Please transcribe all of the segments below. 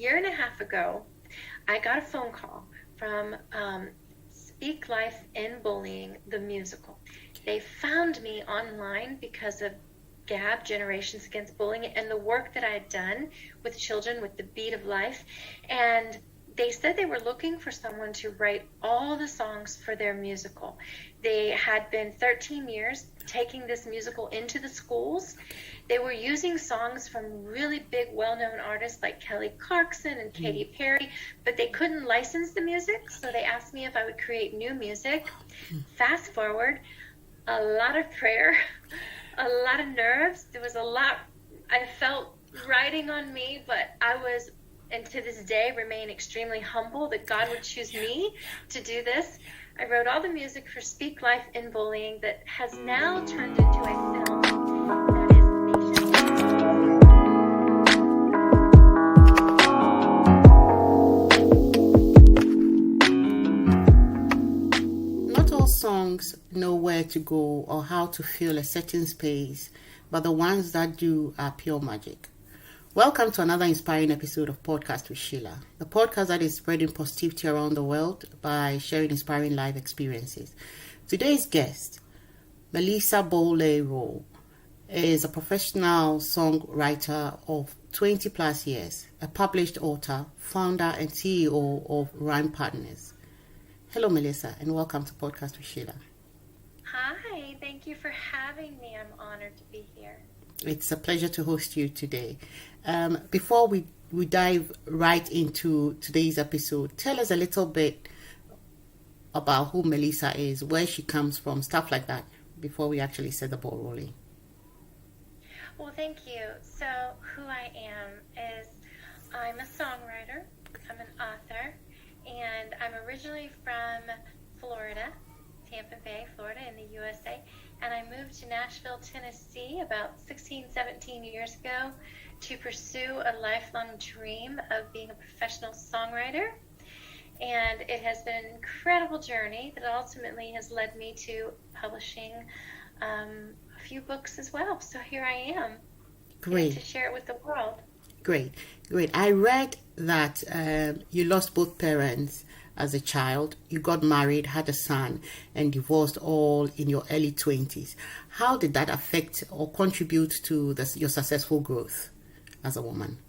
year and a half ago, I got a phone call from Speak Life in Bullying, the musical. They found me online because of GAB, Generations Against Bullying, and the work that I had done with children with the beat of life. And they said they were looking for someone to write all the songs for their musical. They had been 13 years taking this musical into the schools. They were using songs from really big, well-known artists like Kelly Clarkson and Katy Perry, but they couldn't license the music, so they asked me if I would create new music. Fast forward, a lot of prayer, a lot of nerves. There was a lot I felt riding on me, but I was, and to this day, remain extremely humble that God would choose me to do this. I wrote all the music for Speak Life in Bullying that has now turned into a film that is nationwide. Not all songs know where to go or how to fill a certain space, but the ones that do are pure magic. Welcome to another inspiring episode of Podcast with Sheila, the podcast that is spreading positivity around the world by sharing inspiring life experiences. Today's guest, Bollea Rowe, is a professional songwriter of 20 plus years, a published author, founder and CEO of Rhyme Partners. Hello, Melissa, and welcome to Podcast with Sheila. Hi, thank you for having me. I'm honored to be here. It's a pleasure to host you today. Before we dive right into today's episode, tell us a little bit about who Melissa is, where she comes from, stuff like that, before we actually set the ball rolling. Well, thank you. So who I am is I'm a songwriter, I'm an author, and I'm originally from Florida, Tampa Bay, Florida in the USA, and I moved to Nashville, Tennessee about 16, 17 years ago to pursue a lifelong dream of being a professional songwriter. And it has been an incredible journey that ultimately has led me to publishing a few books as well. So here I am. Great. To share it with the world. Great. I read that you lost both parents as a child. You got married, had a son, and divorced all in your early 20s. How did that affect or contribute to your successful growth as a woman?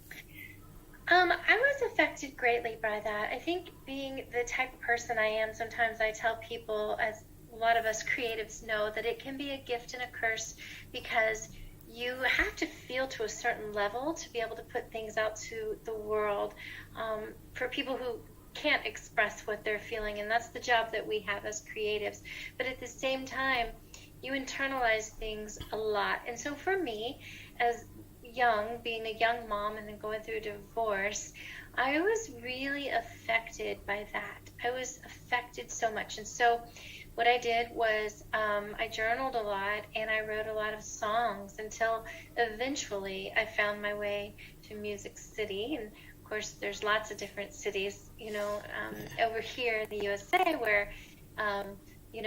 I was affected greatly by that. I think being the type of person I am, sometimes I tell people, as a lot of us creatives know, that it can be a gift and a curse because you have to feel to a certain level to be able to put things out to the world. For people who can't express what they're feeling, and that's the job that we have as creatives. But at the same time, you internalize things a lot. And so for me, as being a young mom and then going through a divorce, I was really affected by that. I was affected so much. And so what I did was I journaled a lot and I wrote a lot of songs until eventually I found my way to Music City. And of course, there's lots of different cities, over here in the USA where,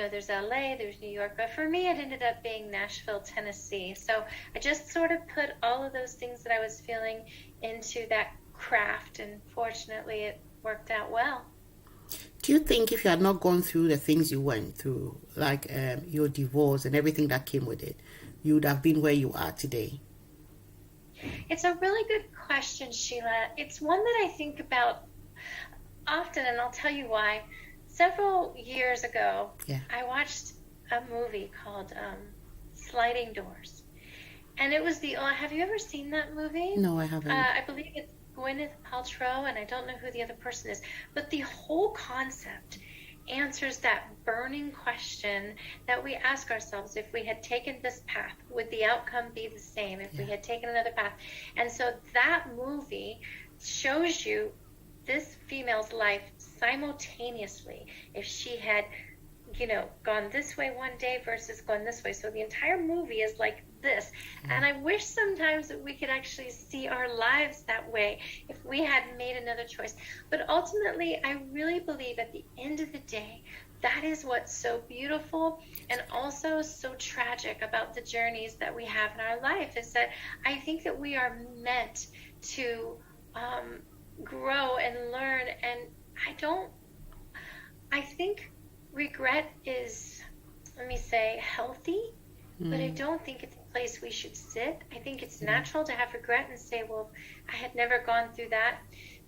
there's LA, there's New York. But for me, it ended up being Nashville, Tennessee. So I just sort of put all of those things that I was feeling into that craft. And fortunately, it worked out well. Do you think if you had not gone through the things you went through, like your divorce and everything that came with it, you would have been where you are today? It's a really good question, Sheila. It's one that I think about often, and I'll tell you why. Several years ago, I watched a movie called Sliding Doors. And it was have you ever seen that movie? No, I haven't. I believe it's Gwyneth Paltrow, and I don't know who the other person is. But the whole concept answers that burning question that we ask ourselves: if we had taken this path, would the outcome be the same if we had taken another path? And so that movie shows you this female's life simultaneously. If she had, gone this way one day versus gone this way. So the entire movie is like this. And I wish sometimes that we could actually see our lives that way if we had made another choice. But ultimately, I really believe at the end of the day, that is what's so beautiful and also so tragic about the journeys that we have in our life, is that I think that we are meant to grow and learn. And I think regret is, let me say, healthy, but I don't think it's a place we should sit. I think it's natural to have regret and say, well, I had never gone through that.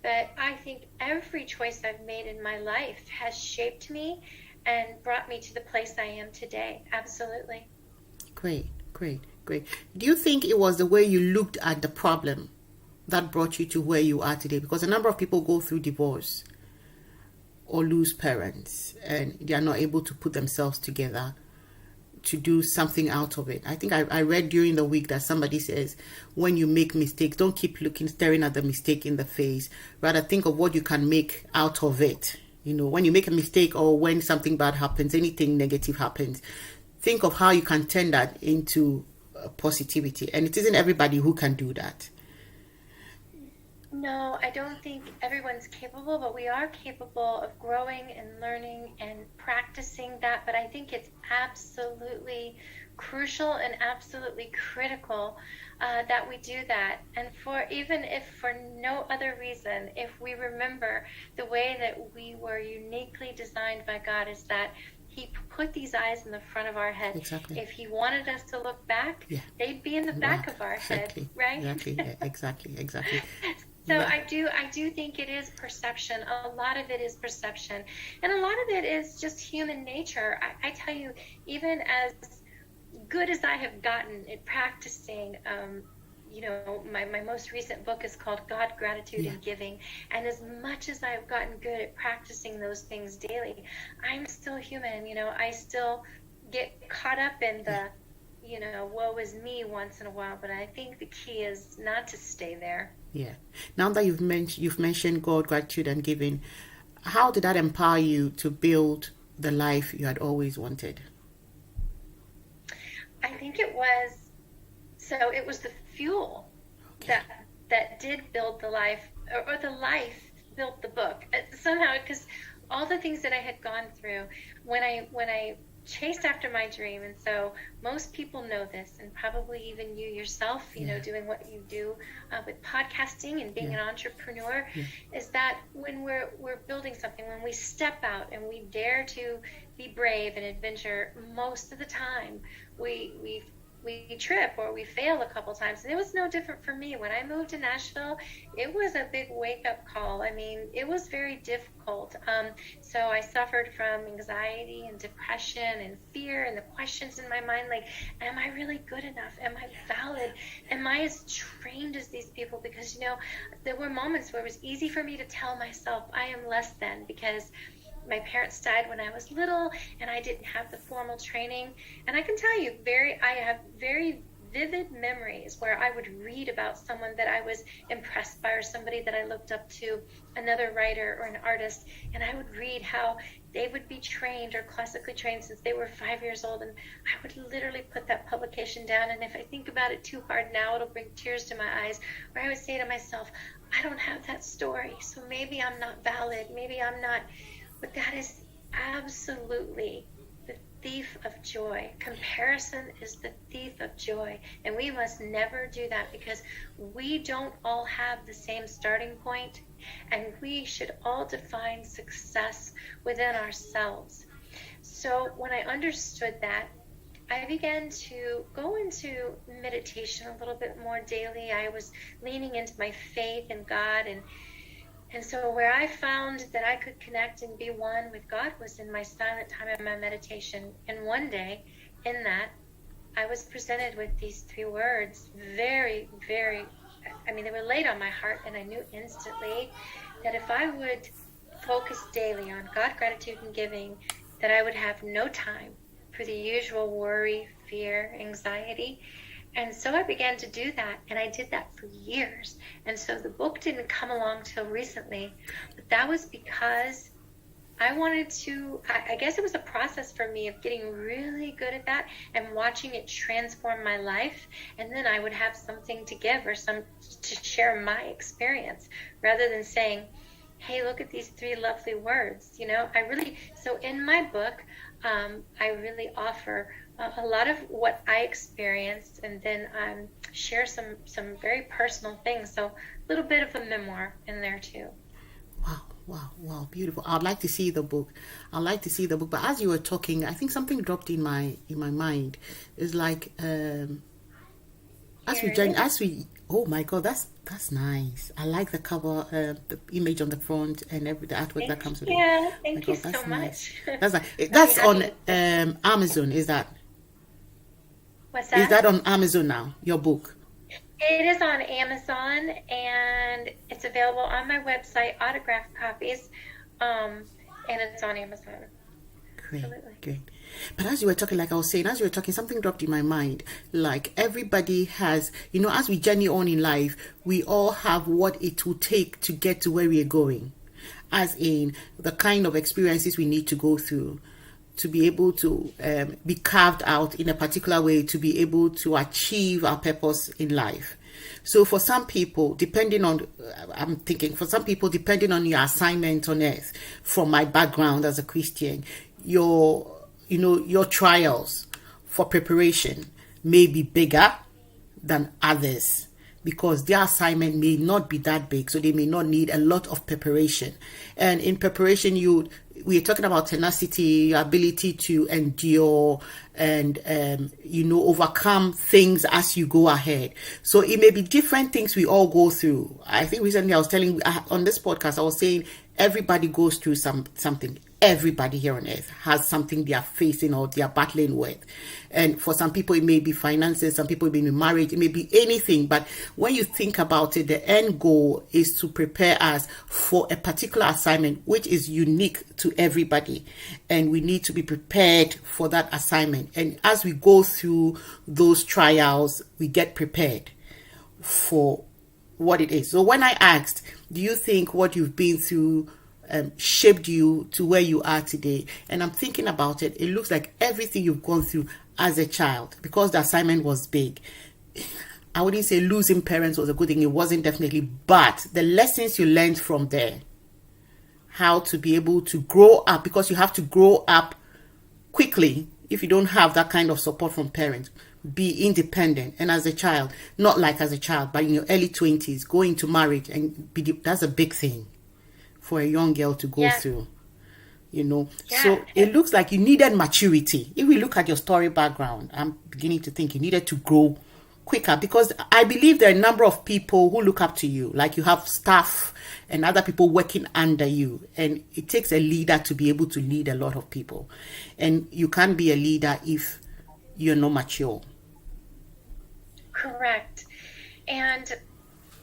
But I think every choice I've made in my life has shaped me and brought me to the place I am today. Absolutely. Great. Do you think it was the way you looked at the problem that brought you to where you are today? Because a number of people go through divorce or lose parents and they are not able to put themselves together to do something out of it. I think I read during the week that somebody says, when you make mistakes, don't keep staring at the mistake in the face. Rather think of what you can make out of it. When you make a mistake or when something bad happens, anything negative happens, think of how you can turn that into positivity. And it isn't everybody who can do that. No, I don't think everyone's capable, but we are capable of growing and learning and practicing that. But I think it's absolutely crucial and absolutely critical that we do that. And even if for no other reason, if we remember the way that we were uniquely designed by God is that He put these eyes in the front of our head. Exactly. If He wanted us to look back, they'd be in the back of our head, right? Exactly. So I do think it is perception. A lot of it is perception. And a lot of it is just human nature. I tell you, even as good as I have gotten at practicing, my most recent book is called God, Gratitude, and Giving. And as much as I've gotten good at practicing those things daily, I'm still human. I still get caught up in the, woe is me once in a while. But I think the key is not to stay there. Yeah. Now that you've mentioned God, Gratitude, and Giving, how did that empower you to build the life you had always wanted? I think it was the fuel that did build the life, or the life built the book somehow, because all the things that I had gone through when I chased after my dream. And so most people know this, and probably even you yourself, doing what you do with podcasting and being an entrepreneur, is that when we're building something, when we step out and we dare to be brave and adventure, most of the time we trip or we fail a couple times. And it was no different for me. When I moved to Nashville, it was a big wake-up call. I mean, it was very difficult. So I suffered from anxiety and depression and fear and the questions in my mind, like, am I really good enough? Am I valid? Am I as trained as these people? Because, there were moments where it was easy for me to tell myself I am less than, because my parents died when I was little and I didn't have the formal training. And I can tell you, I have very vivid memories where I would read about someone that I was impressed by, or somebody that I looked up to, another writer or an artist, and I would read how they would be trained or classically trained since they were 5 years old, and I would literally put that publication down. And if I think about it too hard now, it'll bring tears to my eyes, where I would say to myself, I don't have that story, so maybe I'm not valid, maybe I'm not. But that is absolutely the thief of joy. Comparison is the thief of joy. And we must never do that, because we don't all have the same starting point, and we should all define success within ourselves. So when I understood that, I began to go into meditation a little bit more daily. I was leaning into my faith in God, and so where I found that I could connect and be one with God was in my silent time and my meditation. And one day in that, I was presented with these 3 words, very, very, they were laid on my heart, and I knew instantly that if I would focus daily on God, Gratitude, and Giving, that I would have no time for the usual worry, fear, anxiety. And so I began to do that, and I did that for years. And so the book didn't come along till recently, but that was because I wanted to, I guess it was a process for me of getting really good at that and watching it transform my life. And then I would have something to give or to share my experience, rather than saying, hey, look at these 3 lovely words. So in my book, I really offer a lot of what I experienced, and then share some very personal things. So little bit of a memoir in there too. Wow, beautiful. I'd like to see the book. But as you were talking, I think something dropped in my mind. It's like oh my God, that's nice. I like the cover, the image on the front, and the artwork that comes with it. Yeah, thank you so nice. much. That's on Amazon. Is that? What's that? Is that on Amazon now? Your book? It is on Amazon, and it's available on my website, autographed copies, and it's on Amazon. Great. But as you were talking, like I was saying, something dropped in my mind. Like everybody has, as we journey on in life, we all have what it will take to get to where we are going, as in the kind of experiences we need to go through to be able to be carved out in a particular way to be able to achieve our purpose in life. So for some people, depending on your assignment on earth, from my background as a Christian, your trials for preparation may be bigger than others, because their assignment may not be that big, so they may not need a lot of preparation. And in preparation, we're talking about tenacity, your ability to endure and overcome things as you go ahead. So it may be different things we all go through. I think recently I was telling on this podcast, I was saying everybody goes through something. Everybody here on earth has something they are facing or they are battling with. And for some people, it may be finances. Some people, it may be marriage. It may be anything. But when you think about it, the end goal is to prepare us for a particular assignment, which is unique to everybody. And we need to be prepared for that assignment. And as we go through those trials, we get prepared for what it is. So when I asked, do you think what you've been through shaped you to where you are today? And I'm thinking about it. It looks like everything you've gone through as a child, because the assignment was big. I wouldn't say losing parents was a good thing. It wasn't, definitely. But the lessons you learned from there, how to be able to grow up, because you have to grow up quickly if you don't have that kind of support from parents. Be independent. And as a child, not like as a child, but in your early 20s, go into marriage and that's a big thing for a young girl to go through, So it looks like you needed maturity. If we look at your story background, I'm beginning to think you needed to grow quicker, because I believe there are a number of people who look up to you, like you have staff and other people working under you, and it takes a leader to be able to lead a lot of people, and you can't be a leader if you're not mature. Correct. And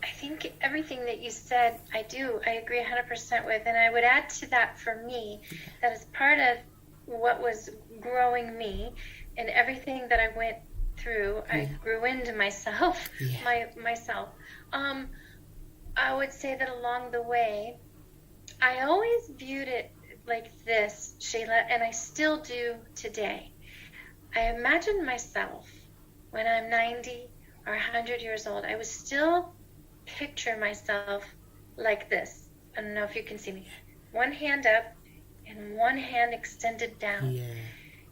I think everything that you said, I agree 100% with. And I would add to that, for me, that as part of what was growing me and everything that I went through, I grew into myself, myself. I would say that along the way, I always viewed it like this, Sheila, and I still do today. I imagine myself when I'm 90 or 100 years old, I would still picture myself like this. I don't know if you can see me. One hand up and one hand extended down. Yeah.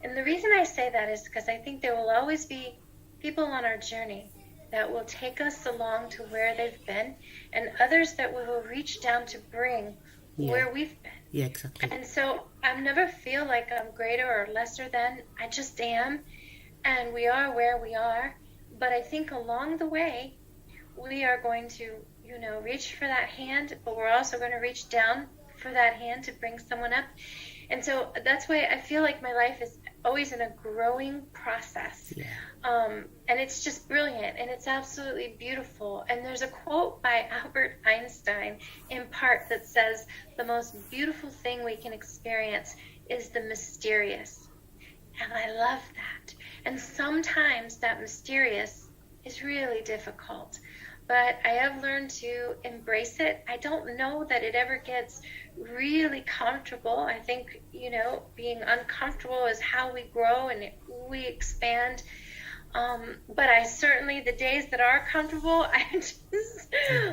And the reason I say that is because I think there will always be people on our journey that will take us along to where they've been, and others that we will reach down to bring where we've been. Yeah, exactly. And so I never feel like I'm greater or lesser than. I just am. And we are where we are. But I think along the way, we are going to, reach for that hand, but we're also going to reach down for that hand to bring someone up. And so that's why I feel like my life is always in a growing process. Yeah. And it's just brilliant, and it's absolutely beautiful. And there's a quote by Albert Einstein in part that says, the most beautiful thing we can experience is the mysterious. And I love that. And sometimes that mysterious is really difficult. But I have learned to embrace it. I don't know that it ever gets really comfortable. I think, being uncomfortable is how we grow and we expand. But I certainly, the days that are comfortable,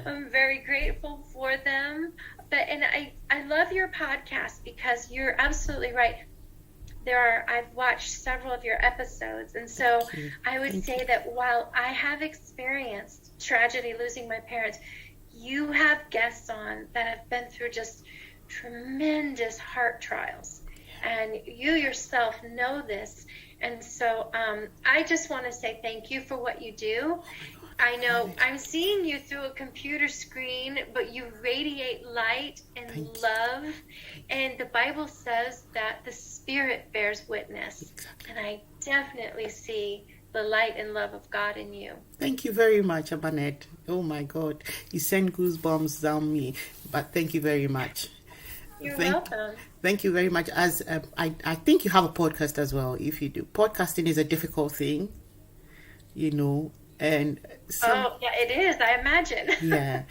I'm very grateful for them. And I love your podcast, because you're absolutely right. I've watched several of your episodes, and so I would say that while I have experienced tragedy, losing my parents, you have guests on that have been through just tremendous heart trials, and you yourself know this. And so I just want to say thank you for what you do. I know I'm seeing you through a computer screen, but you radiate light and love. And the Bible says that the Spirit bears witness. And I definitely see the light and love of God in you. Thank you very much, Abanet. Oh my God, you send goosebumps down me. But thank you very much. You're welcome. Thank you very much. As I think you have a podcast as well. If you do, podcasting is a difficult thing, and it is, I imagine. Yeah,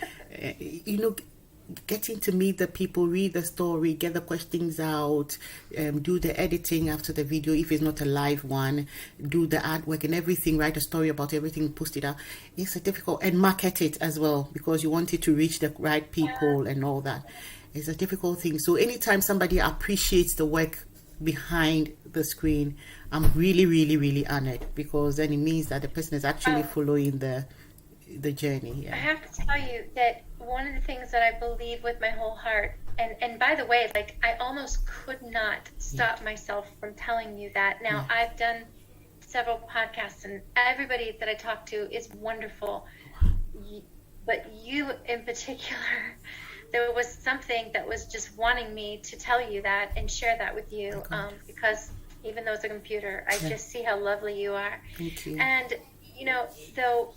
getting to meet the people, read the story, get the questions out, do the editing after the video if it's not a live one, do the artwork and everything, write a story about everything, post it out. It's a difficult, and market it as well, because you want it to reach the right people and all that. It's a difficult thing. So anytime somebody appreciates the work behind the screen, I'm really, really, really honored, because then it means that the person is actually following the journey. Yeah. I have to tell you that one of the things that I believe with my whole heart, and by the way, like, I almost could not stop myself from telling you that. Now, I've done several podcasts, and everybody that I talk to is wonderful. But you in particular, there was something that was just wanting me to tell you that and share that with you, because even though it's a computer, I just see how lovely you are. Thank you. And, though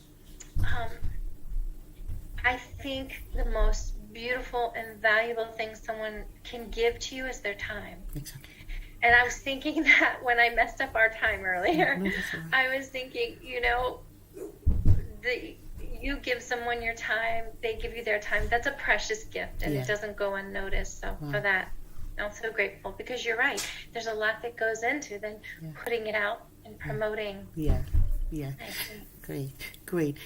I think the most beautiful and valuable thing someone can give to you is their time. Exactly. And I was thinking that when I messed up our time earlier, I was thinking, you give someone your time, they give you their time. That's a precious gift, and it doesn't go unnoticed. So for that, I'm so grateful, because you're right. There's a lot that goes into then putting it out and promoting. Yeah. Great.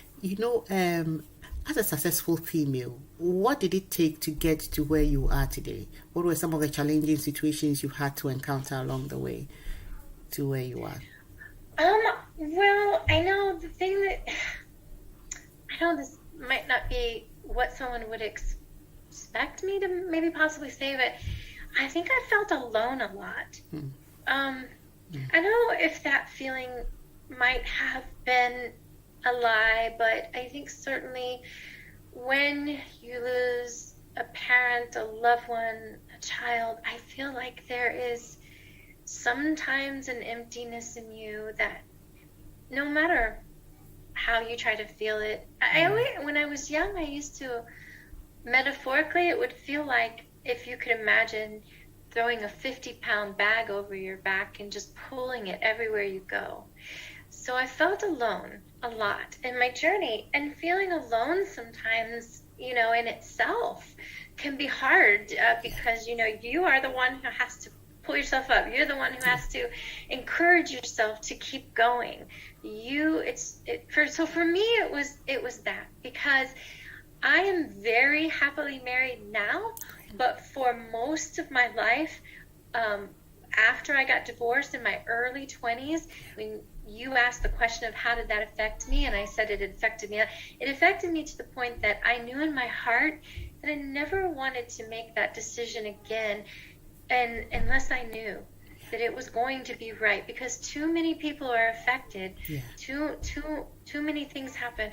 As a successful female, what did it take to get to where you are today? What were some of the challenging situations you had to encounter along the way to where you are? Well, I know the thing that, I know this might not be what someone would expect me to maybe possibly say, but I think I felt alone a lot. I don't know if that feeling might have been a lie, but I think certainly when you lose a parent, a loved one, a child, I feel like there is sometimes an emptiness in you that no matter how you try to feel it. I always, when I was young, I used to, metaphorically, it would feel like if you could imagine throwing a 50-pound bag over your back and just pulling it everywhere you go. So I felt alone a lot in my journey, and feeling alone sometimes, in itself can be hard, because, you are the one who has to pull yourself up. You're the one who has to encourage yourself to keep going. So for me, it was that, because I am very happily married now, but for most of my life, after I got divorced in my early 20s, when you asked the question of how did that affect me, and I said it affected me. It affected me to the point that I knew in my heart that I never wanted to make that decision again, and unless I knew that it was going to be right, because too many people are affected. Too many things happen.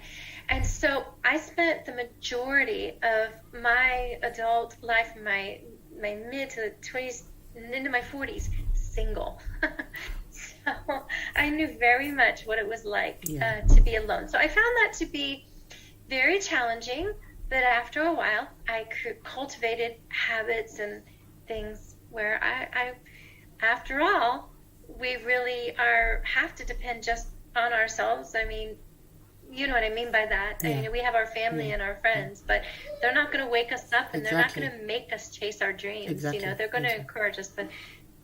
And so I spent the majority of my adult life, my mid to 20s and into my 40s, single. So I knew very much what it was like to be alone. So I found that to be very challenging, but after a while I cultivated habits and things where I after all, we really have to depend just on ourselves. I mean, you know what I mean by that. I mean, we have our family and our friends, but they're not going to wake us up, and they're not going to make us chase our dreams. They're going to encourage us, but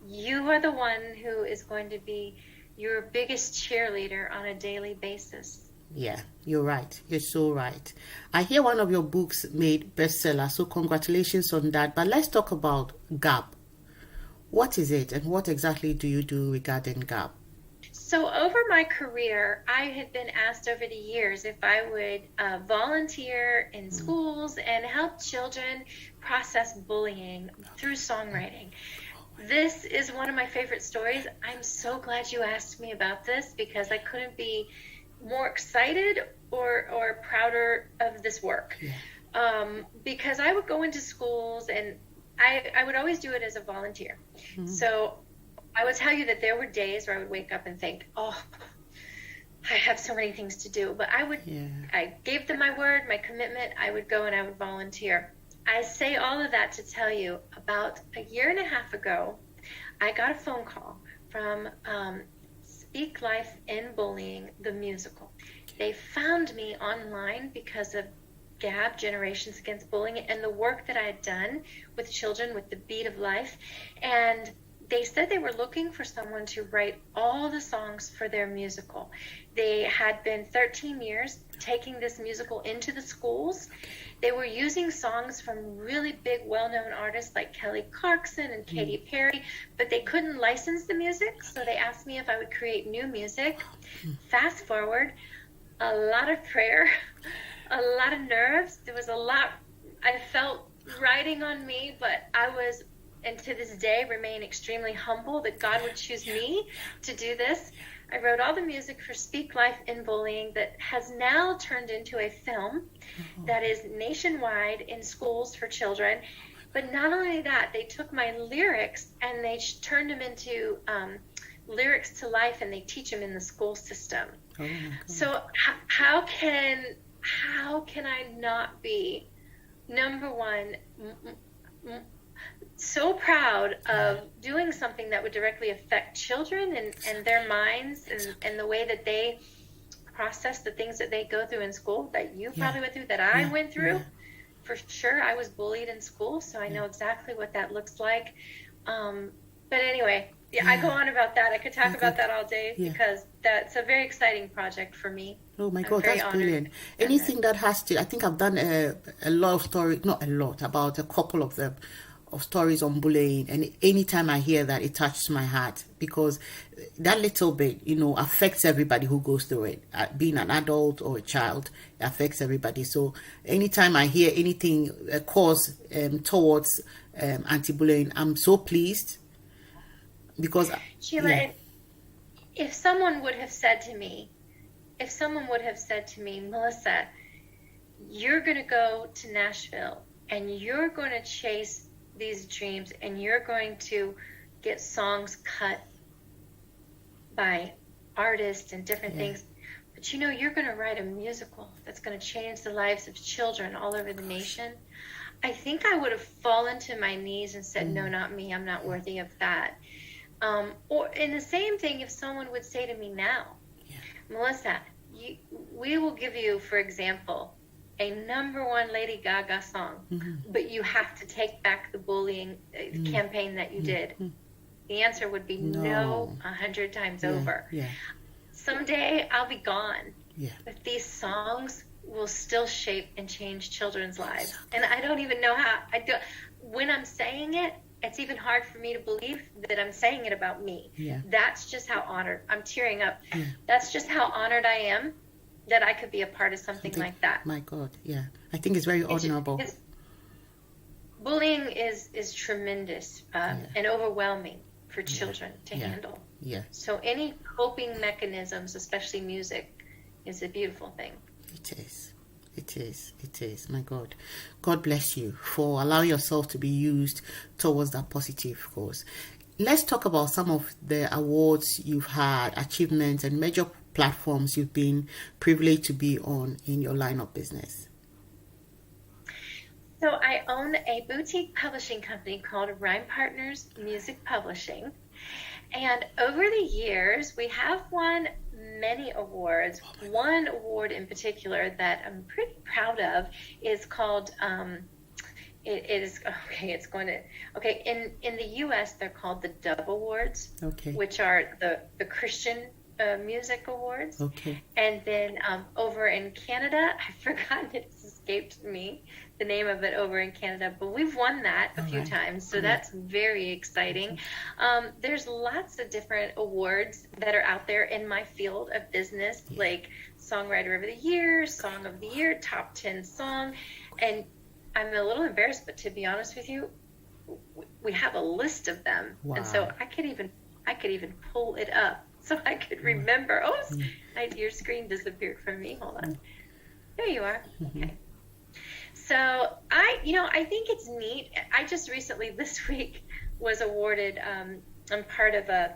you are the one who is going to be your biggest cheerleader on a daily basis. Yeah, you're right. You're so right. I hear one of your books made bestseller, so congratulations on that. But let's talk about GAP. What is it, and what exactly do you do regarding GAP? So over my career, I had been asked over the years if I would volunteer in schools and help children process bullying through songwriting. This is one of my favorite stories. I'm so glad you asked me about this because I couldn't be more excited or prouder of this work. Because I would go into schools and I would always do it as a volunteer. So I would tell you that there were days where I would wake up and think, oh, I have so many things to do. But I gave them my word, my commitment. I would go and I would volunteer. I say all of that to tell you about a year and a half ago, I got a phone call from Speak Life in Bullying, the musical. They found me online because of GAB, Generations Against Bullying, and the work that I had done with children with the Beat of Life. And they said they were looking for someone to write all the songs for their musical. They had been 13 years taking this musical into the schools. They were using songs from really big, well-known artists like Kelly Clarkson and Katy Perry, but they couldn't license the music, so they asked me if I would create new music. Fast forward, a lot of prayer, a lot of nerves. There was a lot I felt riding on me, but I was, and to this day, remain extremely humble that God would choose me to do this. I wrote all the music for Speak Life in Bullying that has now turned into a film that is nationwide in schools for children. But not only that, they took my lyrics and they turned them into lyrics to life, and they teach them in the school system. So how can I not be, number one, so proud of doing something that would directly affect children and their minds and the way that they process the things that they go through in school, that you probably went through, that I went through. For sure, I was bullied in school, so I know exactly what that looks like. But anyway, I go on about that. I could talk about that all day because that's a very exciting project for me. Oh my God, that's brilliant. Anything that has to, I think I've done a lot of stories, not a lot, about a couple of them, of stories on bullying, and anytime I hear that, it touches my heart because that little bit, affects everybody who goes through it. Being an adult or a child, it affects everybody. So anytime I hear anything cause towards anti-bullying, I'm so pleased because Sheila, if someone would have said to me, Melissa, you're going to go to Nashville and you're going to chase these dreams and you're going to get songs cut by artists and different things, but you're going to write a musical that's going to change the lives of children all over the nation, I think I would have fallen to my knees and said, no, not me, I'm not worthy of that. Or in the same thing, if someone would say to me now, Melissa, we will give you, for example, a #1 Lady Gaga song, but you have to take back the bullying campaign that you did. The answer would be no 100 times over. Someday I'll be gone, but these songs will still shape and change children's lives. And I don't even know how. When I'm saying it, it's even hard for me to believe that I'm saying it about me. That's just how honored. I'm tearing up. That's just how honored I am that I could be a part of something like that. My God, I think it's very honorable. Bullying is tremendous and overwhelming for children to handle. So any coping mechanisms, especially music, is a beautiful thing. It is. My God. God bless you for allowing yourself to be used towards that positive cause. Let's talk about some of the awards you've had, achievements, and major platforms you've been privileged to be on in your line of business. So I own a boutique publishing company called Rhyme Partners Music Publishing. And over the years, we have won many awards. One award in particular that I'm pretty proud of is called, in the U.S., they're called the Dove Awards, which are the Christian music awards. And then over in Canada, I've forgotten it's escaped me the name of it over in Canada, but we've won that a few times, so that's very exciting. There's lots of different awards that are out there in my field of business, like Songwriter of the Year, Song of the Year, Top 10 Song, and I'm a little embarrassed, but to be honest with you, we have a list of them, and so I could even pull it up so I could remember. Oh, your screen disappeared from me. Hold on. There you are. Okay. So I think it's neat. I just recently this week was awarded. I'm part of a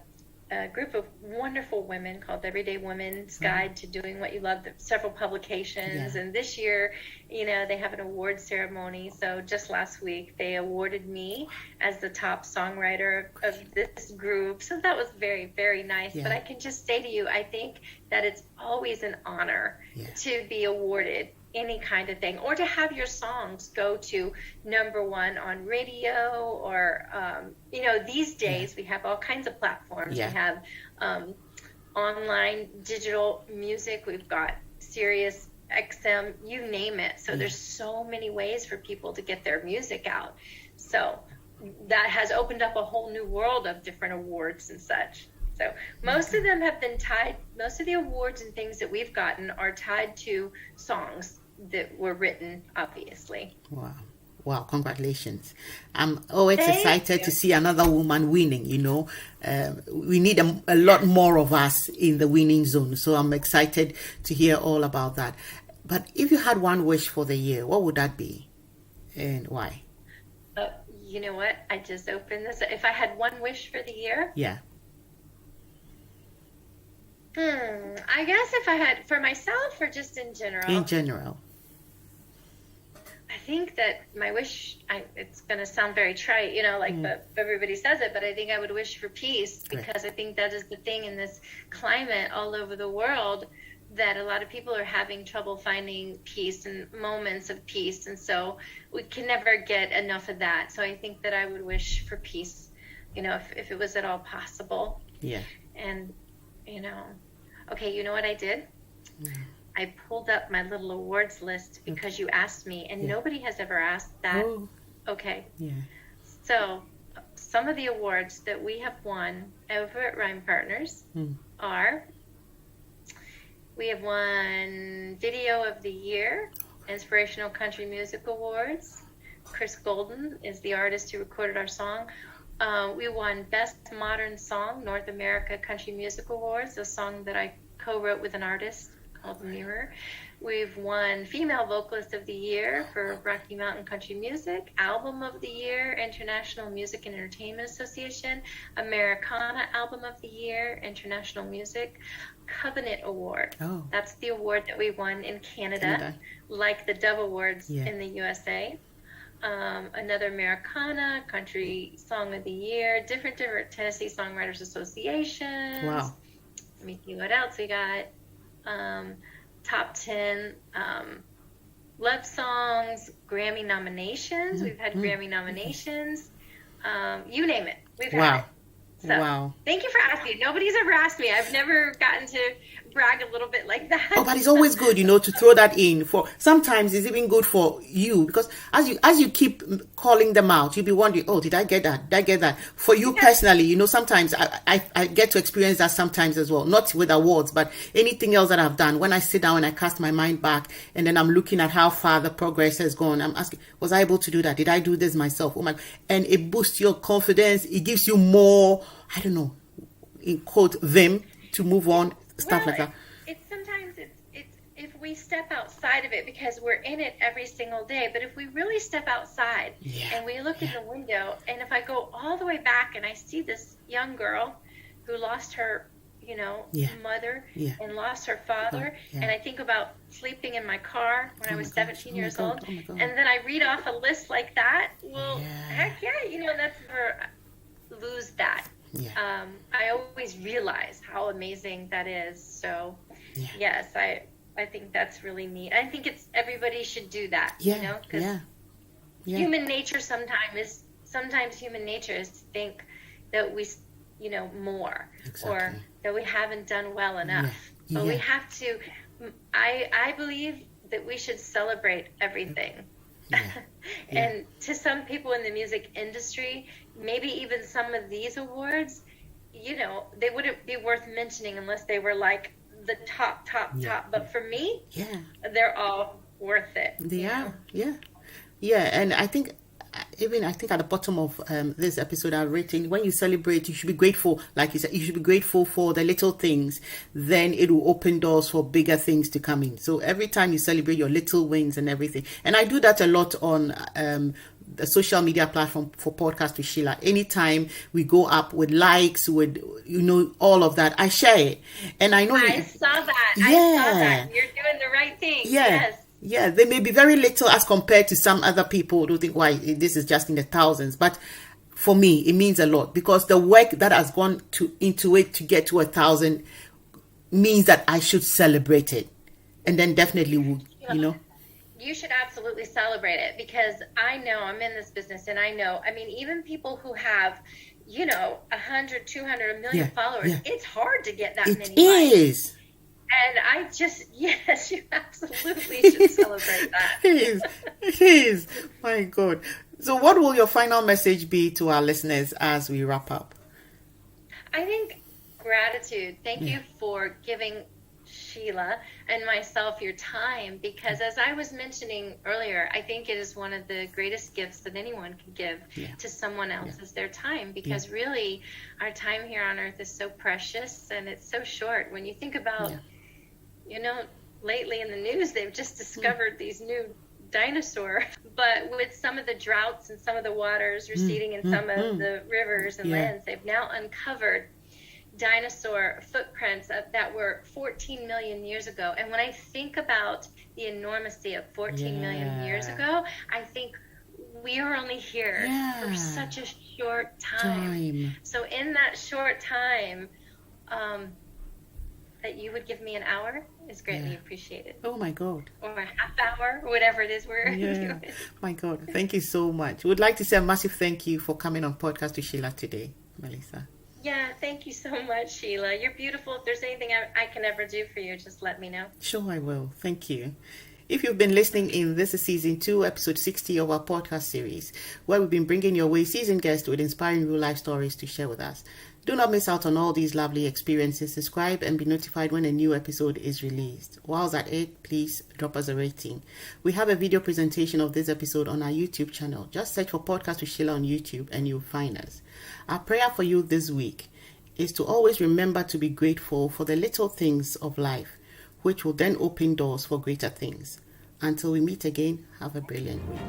group of wonderful women called Everyday Women's Guide to Doing What You Love. Several publications, and this year, they have an award ceremony. So just last week, they awarded me as the top songwriter of this group. So that was very, very nice. But I can just say to you, I think that it's always an honor to be awarded any kind of thing, or to have your songs go to #1 on radio, or these days we have all kinds of platforms. We have online digital music, we've got Sirius XM, you name it. So there's so many ways for people to get their music out. So that has opened up a whole new world of different awards and such. So most of them have been tied, most of the awards and things that we've gotten are tied to songs that were written, obviously. Wow, congratulations. I'm always excited to see another woman winning, we need a lot more of us in the winning zone. So I'm excited to hear all about that. But if you had one wish for the year, what would that be and why? You know what? I just opened this. If I had one wish for the year? Yeah. I guess if I had for myself or just in general? In general. I think that my wish, it's going to sound very trite, but everybody says it, but I think I would wish for peace, because I think that is the thing in this climate all over the world, that a lot of people are having trouble finding peace and moments of peace. And so we can never get enough of that. So I think that I would wish for peace, if it was at all possible. Yeah. And, okay, you know what I did? I pulled up my little awards list because you asked me, and nobody has ever asked that. Oh. Okay. Yeah. So some of the awards that we have won over at Rhyme Partners are, we have won Video of the Year, Inspirational Country Music Awards. Chris Golden is the artist who recorded our song. We won Best Modern Song, North America Country Music Awards, a song that I co-wrote with an artist called Mirror. We've won Female Vocalist of the Year for Rocky Mountain Country Music, Album of the Year, International Music and Entertainment Association, Americana Album of the Year, International Music, Covenant Award. Oh. That's the award that we won in Canada. Like the Dove Awards in the USA. Another Americana Country Song of the Year, different Tennessee Songwriters Associations. Wow. Let me see what else we got. Top 10 love songs, Grammy nominations. We've had Grammy nominations. You name it. We've had it. So, thank you for asking. Nobody's ever asked me. I've never gotten to brag a little bit like that. Oh, but it's always good, to throw that in. For sometimes it's even good for you, because as you keep calling them out, you'll be wondering, oh, did I get that? Did I get that? For you personally, sometimes I get to experience that sometimes as well. Not with awards, but anything else that I've done. When I sit down and I cast my mind back, and then I'm looking at how far the progress has gone, I'm asking, was I able to do that? Did I do this myself? Oh my! And it boosts your confidence. It gives you more, I don't know, in quote, vim to move on. Stuff like that. Sometimes if we step outside of it, because we're in it every single day, but if we really step outside and we look in the window, and if I go all the way back and I see this young girl who lost her, mother and lost her father, and I think about sleeping in my car when I was 17 years old, and then I read off a list like that, heck yeah, that's never lose that. Yeah. I always realize how amazing that is. So, yes, I think that's really neat. I think everybody should do that. Because human nature sometimes human nature is to think that we, more, or that we haven't done well enough. But we have to. I believe that we should celebrate everything. Yeah. And to some people in the music industry, maybe even some of these awards, you know, they wouldn't be worth mentioning unless they were like the top. But for me, they're all worth it. They are. Yeah. And I think at the bottom of this episode I've written, when you celebrate, you should be grateful. Like you said, you should be grateful for the little things. Then it will open doors for bigger things to come in. So every time you celebrate your little wins and everything, and I do that a lot on the social media platform for Podcast with Sheila. Anytime we go up with likes, with, you know, all of that, I share it. And I know I saw that. I saw that. You're doing the right thing. Yes. Yeah, they may be very little as compared to some other people who think, why, this is just in the thousands. But for me, it means a lot, because the work that has gone into it to get to 1,000 means that I should celebrate it. And then definitely would, you know. You should absolutely celebrate it, because I know, I'm in this business, and I know, I mean, even people who have, you know, 100, 200, 1 million followers, it's hard to get that many likes. It is. And I just, yes, you absolutely should celebrate that. It is. My God. So what will your final message be to our listeners as we wrap up? I think gratitude. Thank you for giving Sheila and myself your time, because as I was mentioning earlier, I think it is one of the greatest gifts that anyone can give to someone else is their time, because really our time here on earth is so precious and it's so short. When you think about you know, lately in the news, they've just discovered these new dinosaurs. But with some of the droughts and some of the waters receding in some of the rivers and lands, they've now uncovered dinosaur footprints that were 14 million years ago. And when I think about the enormity of 14 million years ago, I think we are only here for such a short time. So in that short time, that you would give me an hour is greatly appreciated. Oh my God. Or a half hour, or whatever it is we're doing. My God, thank you so much. Would like to say a massive thank you for coming on Podcast with Sheila today, Melissa. Yeah, thank you so much, Sheila. You're beautiful. If there's anything I can ever do for you, just let me know. Sure, I will. Thank you. If you've been listening in, this is season 2, episode 60 of our podcast series, where we've been bringing your way seasoned guests with inspiring real life stories to share with us. Do not miss out on all these lovely experiences. Subscribe and be notified when a new episode is released. Whilst at it, please drop us a rating. We have a video presentation of this episode on our YouTube channel. Just search for Podcast with Sheila on YouTube and you'll find us. Our prayer for you this week is to always remember to be grateful for the little things of life, which will then open doors for greater things. Until we meet again, have a brilliant week.